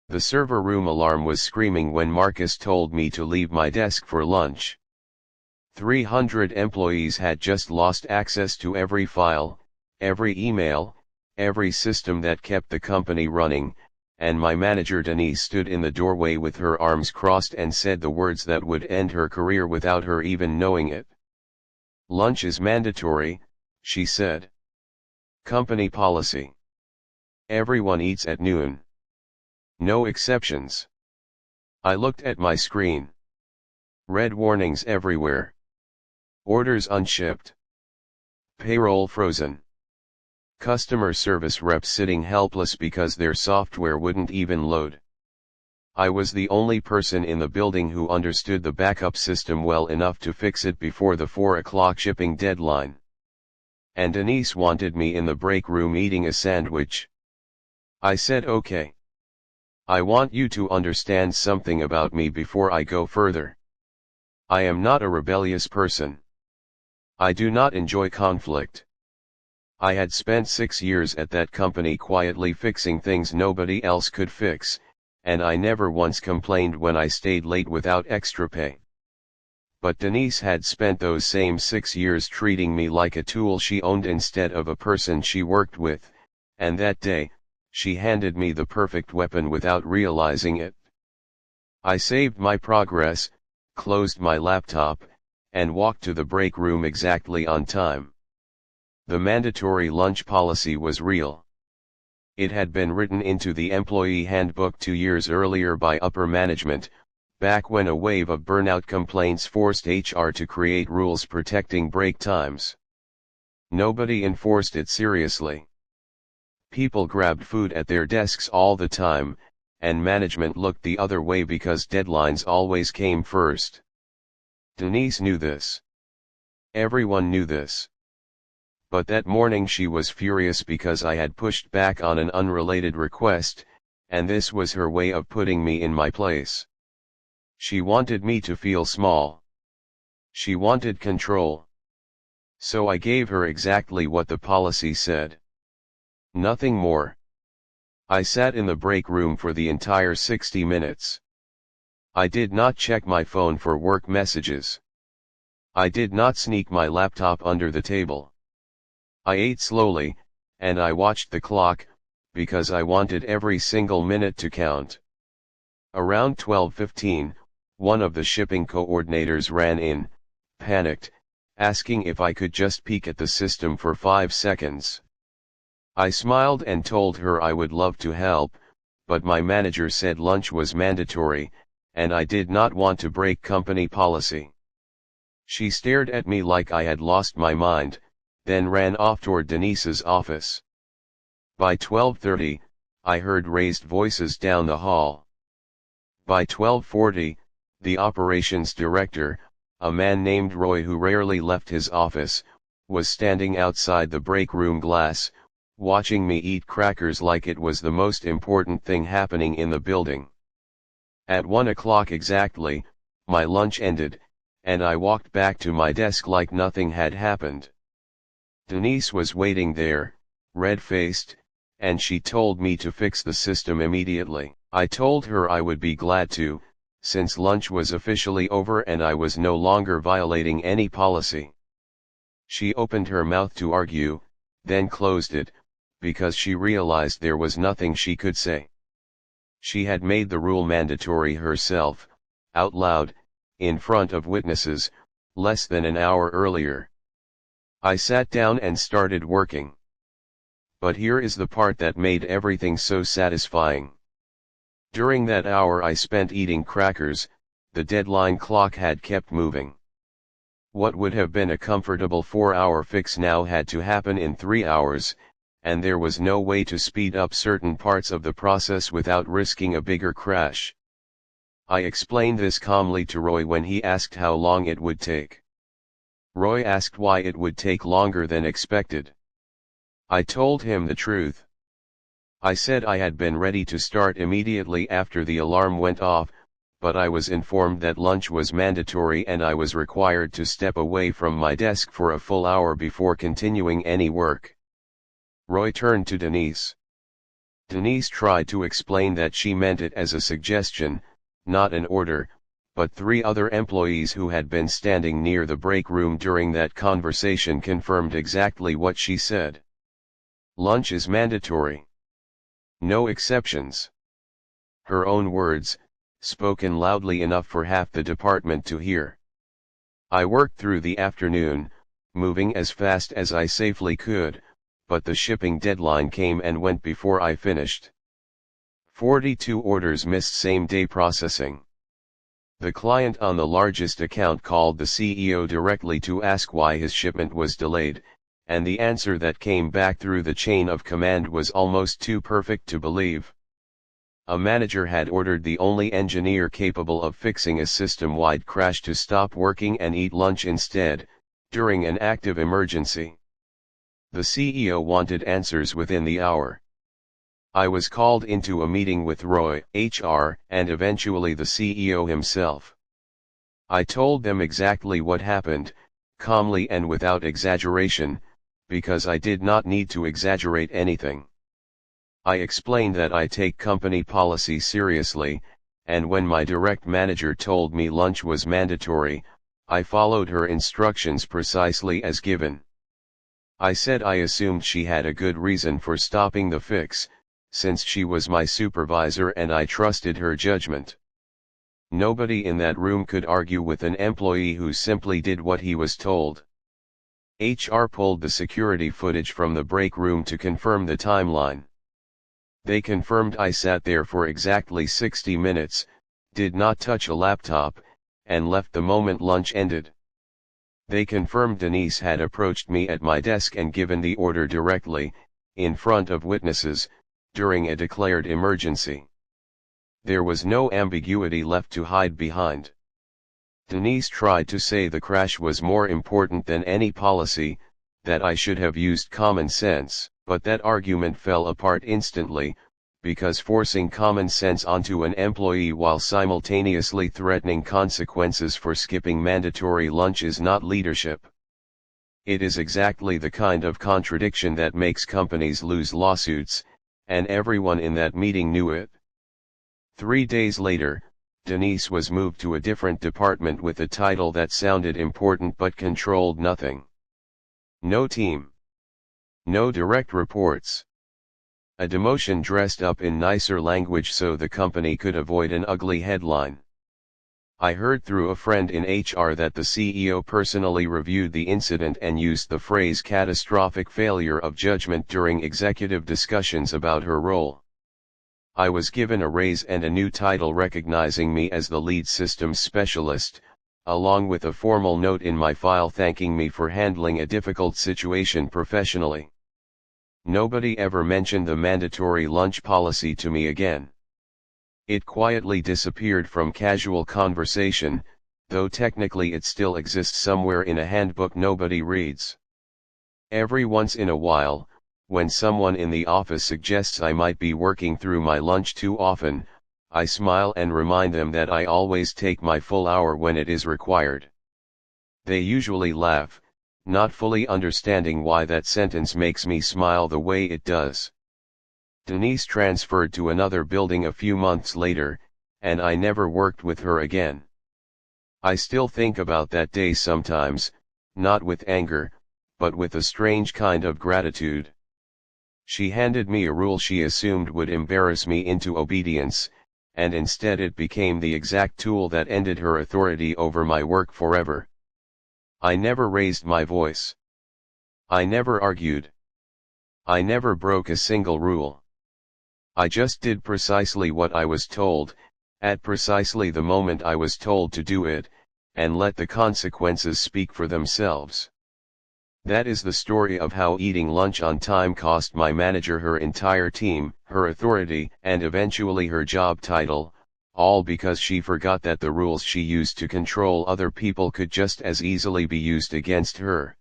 The server room alarm was screaming when Marcus told me to leave my desk for lunch. 300 employees had just lost access to every file, every email, every system that kept the company running, and my manager Denise stood in the doorway with her arms crossed and said the words that would end her career without her even knowing it. "Lunch is mandatory," she said. "Company policy. Everyone eats at noon. No exceptions." I looked at my screen. Red warnings everywhere. Orders unshipped. Payroll frozen. Customer service reps sitting helpless because their software wouldn't even load. I was the only person in the building who understood the backup system well enough to fix it before the 4 o'clock shipping deadline. And Denise wanted me in the break room eating a sandwich. I said okay. "I want you to understand something about me before I go further. I am not a rebellious person. I do not enjoy conflict. I had spent 6 years at that company quietly fixing things nobody else could fix, and I never once complained when I stayed late without extra pay. But Denise had spent those same 6 years treating me like a tool she owned instead of a person she worked with, and that day, she handed me the perfect weapon without realizing it. I saved my progress, closed my laptop, and walked to the break room exactly on time. The mandatory lunch policy was real. It had been written into the employee handbook 2 years earlier by upper management, back when a wave of burnout complaints forced HR to create rules protecting break times. Nobody enforced it seriously. People grabbed food at their desks all the time, and management looked the other way because deadlines always came first. Denise knew this. Everyone knew this. But that morning she was furious because I had pushed back on an unrelated request, and this was her way of putting me in my place. She wanted me to feel small. She wanted control. So I gave her exactly what the policy said. Nothing more. I sat in the break room for the entire 60 minutes. I did not check my phone for work messages. I did not sneak my laptop under the table. I ate slowly, and I watched the clock, because I wanted every single minute to count. Around 12:15, one of the shipping coordinators ran in, panicked, asking if I could just peek at the system for 5 seconds. I smiled and told her I would love to help, but my manager said lunch was mandatory, and I did not want to break company policy. She stared at me like I had lost my mind, then ran off toward Denise's office. By 12:30, I heard raised voices down the hall. By 12:40, the operations director, a man named Roy who rarely left his office, was standing outside the break room glass, watching me eat crackers like it was the most important thing happening in the building. At 1 o'clock exactly, my lunch ended, and I walked back to my desk like nothing had happened. Denise was waiting there, red-faced, and she told me to fix the system immediately. I told her I would be glad to, since lunch was officially over and I was no longer violating any policy. She opened her mouth to argue, then closed it, because she realized there was nothing she could say. She had made the rule mandatory herself, out loud, in front of witnesses, less than an hour earlier. I sat down and started working. But here is the part that made everything so satisfying. During that hour I spent eating crackers, the deadline clock had kept moving. What would have been a comfortable 4-hour fix now had to happen in 3 hours, and there was no way to speed up certain parts of the process without risking a bigger crash. I explained this calmly to Roy when he asked how long it would take. Roy asked why it would take longer than expected. I told him the truth. I said I had been ready to start immediately after the alarm went off, but I was informed that lunch was mandatory and I was required to step away from my desk for a full hour before continuing any work. Roy turned to Denise. Denise tried to explain that she meant it as a suggestion, not an order, but 3 other employees who had been standing near the break room during that conversation confirmed exactly what she said. Lunch is mandatory. No exceptions. Her own words, spoken loudly enough for half the department to hear. I worked through the afternoon, moving as fast as I safely could, but the shipping deadline came and went before I finished. 42 orders missed same-day processing. The client on the largest account called the CEO directly to ask why his shipment was delayed, and the answer that came back through the chain of command was almost too perfect to believe. A manager had ordered the only engineer capable of fixing a system-wide crash to stop working and eat lunch instead, during an active emergency. The CEO wanted answers within the hour. I was called into a meeting with Roy, HR, and eventually the CEO himself. I told them exactly what happened, calmly and without exaggeration, because I did not need to exaggerate anything. I explained that I take company policy seriously, and when my direct manager told me lunch was mandatory, I followed her instructions precisely as given. I said I assumed she had a good reason for stopping the fix, since she was my supervisor and I trusted her judgment. Nobody in that room could argue with an employee who simply did what he was told. HR pulled the security footage from the break room to confirm the timeline. They confirmed I sat there for exactly 60 minutes, did not touch a laptop, and left the moment lunch ended. They confirmed Denise had approached me at my desk and given the order directly, in front of witnesses, during a declared emergency. There was no ambiguity left to hide behind. Denise tried to say the crash was more important than any policy, that I should have used common sense, but that argument fell apart instantly, because forcing common sense onto an employee while simultaneously threatening consequences for skipping mandatory lunch is not leadership. It is exactly the kind of contradiction that makes companies lose lawsuits, and everyone in that meeting knew it. 3 days later, Denise was moved to a different department with a title that sounded important but controlled nothing. No team. No direct reports. A demotion dressed up in nicer language so the company could avoid an ugly headline. I heard through a friend in HR that the CEO personally reviewed the incident and used the phrase catastrophic failure of judgment during executive discussions about her role. I was given a raise and a new title recognizing me as the lead systems specialist, along with a formal note in my file thanking me for handling a difficult situation professionally. Nobody ever mentioned the mandatory lunch policy to me again. It quietly disappeared from casual conversation, though technically it still exists somewhere in a handbook nobody reads. Every once in a while, when someone in the office suggests I might be working through my lunch too often, I smile and remind them that I always take my full hour when it is required. They usually laugh, not fully understanding why that sentence makes me smile the way it does. Denise transferred to another building a few months later, and I never worked with her again. I still think about that day sometimes, not with anger, but with a strange kind of gratitude. She handed me a rule she assumed would embarrass me into obedience, and instead it became the exact tool that ended her authority over my work forever. I never raised my voice. I never argued. I never broke a single rule. I just did precisely what I was told, at precisely the moment I was told to do it, and let the consequences speak for themselves. That is the story of how eating lunch on time cost my manager her entire team, her authority, and eventually her job title, all because she forgot that the rules she used to control other people could just as easily be used against her.